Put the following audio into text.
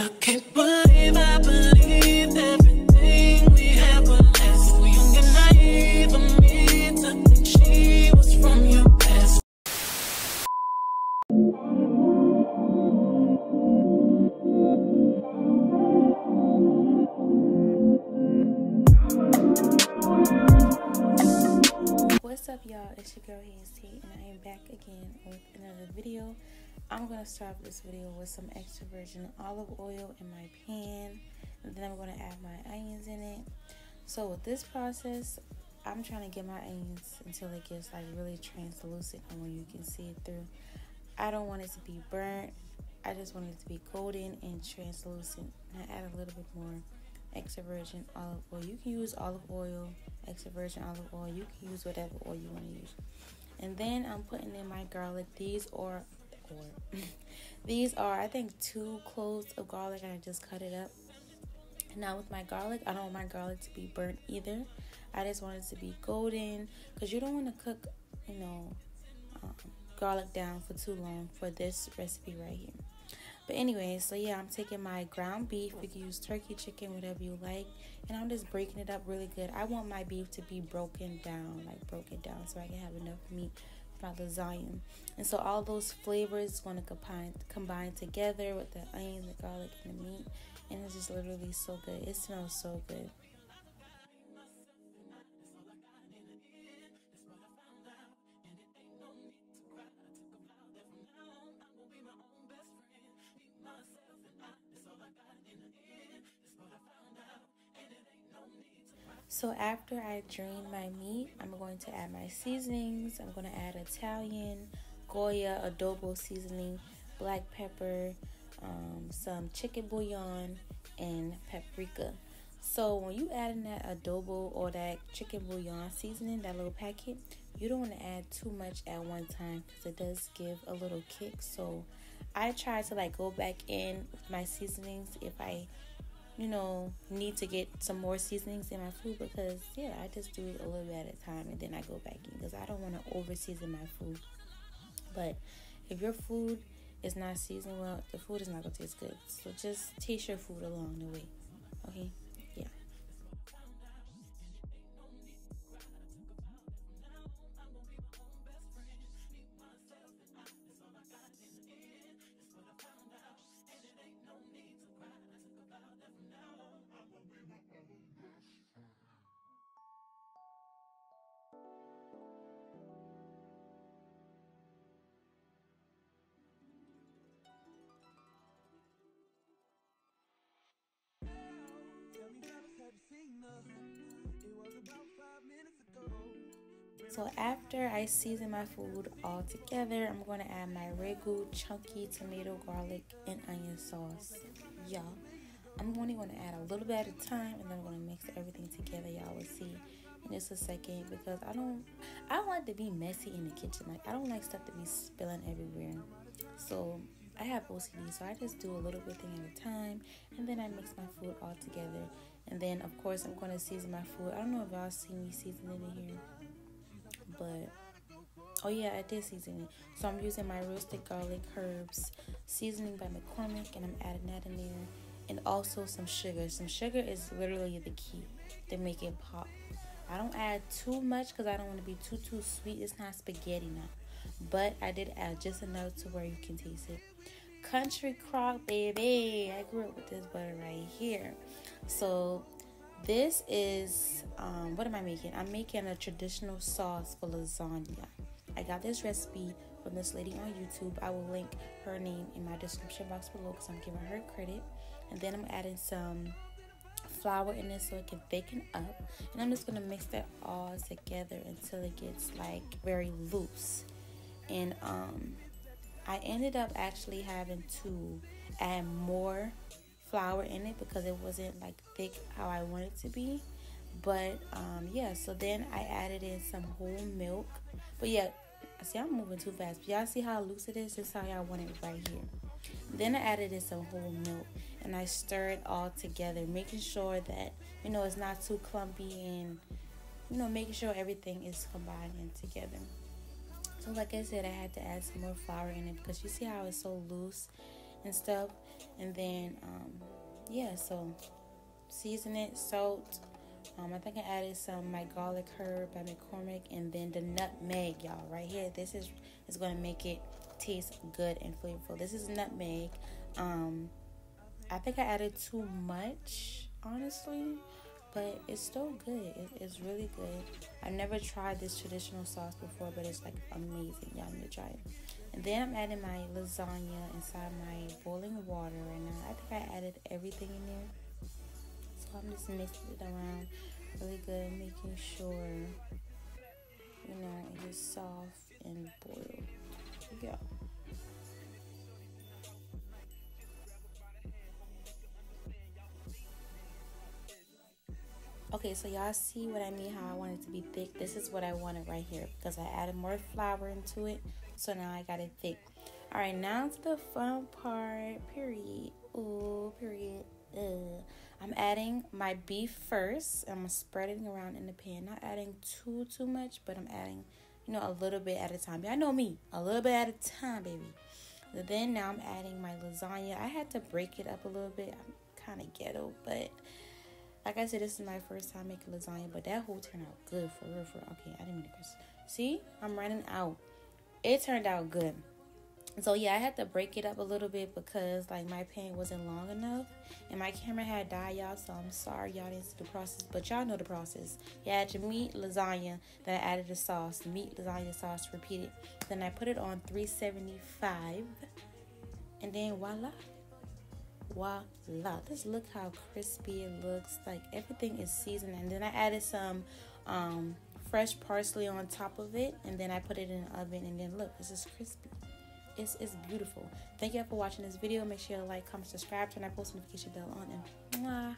can't believe I believed everything we had was less. So young and naive of me to think she was from your past. What's up, y'all? It's your girl Heyitstay, and I am back again with another video. I'm gonna start this video with some extra virgin olive oil in my pan, and then I'm gonna add my onions in it. So with this process, I'm trying to get my onions until it gets like really translucent and where you can see it through. I don't want it to be burnt. I just want it to be golden and translucent. And I add a little bit more extra virgin olive oil. You can use olive oil, extra virgin olive oil. You can use whatever oil you want to use. And then I'm putting in my garlic. These are I think 2 cloves of garlic, and I just cut it up. Now with my garlic, I don't want my garlic to be burnt either. I just want it to be golden, because you don't want to cook, garlic down for too long for this recipe right here. But anyway, so yeah, I'm taking my ground beef. You can use turkey, chicken, whatever you like. And I'm just breaking it up really good. I want my beef to be broken down, so I can have enough meat for my lasagna. And so all those flavors going to combine together with the onion, the garlic, and the meat. And it's just literally so good. It smells so good. So after I drain my meat, I'm going to add my seasonings. I'm going to add Italian, Goya, adobo seasoning, black pepper, some chicken bouillon, and paprika. So when you add in that adobo or that chicken bouillon seasoning, that little packet, you don't want to add too much at one time because it does give a little kick. So I try to go back in with my seasonings if I need to get some more seasonings in my food, because I just do it a little bit at a time and then I go back in because I don't want to over season my food. But if your food is not seasoned well, the food is not going to taste good. So just taste your food along the way. Okay? Yeah. So after I season my food all together, I'm going to add my Ragu chunky tomato, garlic, and onion sauce. Y'all, I'm only going to add a little bit at a time, and then I'm going to mix everything together. Y'all will see in just a second, because I don't like to be messy in the kitchen. I don't like stuff to be spilling everywhere. So I have OCD, so I just do a little bit thing at a time, and then I mix my food all together. And then of course I'm going to season my food. I don't know if y'all see me seasoning it here, but oh yeah, I did season it. So I'm using my roasted garlic, herbs, seasoning by McCormick, and I'm adding that in there, and also some sugar. Some sugar is literally the key to make it pop. I don't add too much because I don't want to be too sweet. It's not spaghetti now, but I did add just enough to where you can taste it. Country crock, baby. I grew up with this butter right here. So this is what am I making? I'm making a traditional sauce for lasagna. I got this recipe from this lady on YouTube. I will link her name in my description box below because I'm giving her credit. And then I'm adding some flour in it so it can thicken up, and I'm just gonna mix that all together until it gets very loose. And I ended up actually having to add more flour in it because it wasn't thick how I wanted it to be. But yeah, so then I added in some whole milk. But yeah, see, I'm moving too fast. But y'all see how loose it is? This is how y'all want it right here. Then I added in some whole milk, and I stir it all together, making sure that it's not too clumpy, and making sure everything is combining together. So like I said, I had to add some more flour in it because you see how it's so loose and stuff. And then, yeah, so season it, salt. I think I added some my garlic herb by McCormick, and then the nutmeg, y'all, right here. This is going to make it taste good and flavorful. This is nutmeg. I think I added too much, honestly, but it's still good. It's really good. I've never tried this traditional sauce before, but it's like amazing. Y'all need to try it. And then I'm adding my lasagna inside my boiling water right now. I think I added everything in there. So I'm just mixing it around really good, making sure, you know, it is soft and boiled. Yeah. Okay, so y'all see what I mean, how I want it to be thick. This is what I wanted right here because I added more flour into it. So now I got it thick. All right, now to the fun part, period. Ooh, period. I'm adding my beef first. I'm spreading around in the pan. Not adding too much, but I'm adding, you know, a little bit at a time. Y'all know me. A little bit at a time, baby. And then now I'm adding my lasagna. I had to break it up a little bit. I'm kind of ghetto, but like I said, this is my first time making lasagna, but that whole turned out good, for real. Okay, I didn't mean to curse. See, I'm running out. It turned out good. So yeah, I had to break it up a little bit because like my pan wasn't long enough and my camera had died, y'all. So I'm sorry y'all didn't see the process, but y'all know the process. You add your meat, lasagna, then I added the sauce, meat, lasagna, sauce, repeat it. Then I put it on 375, and then voila. Just look how crispy it looks. Like everything is seasoned. And then I added some fresh parsley on top of it, and then I put it in the oven, and then look, this is crispy. It's beautiful. Thank you all for watching this video. Make sure to like, comment, subscribe, turn that post notification bell on, and mwah.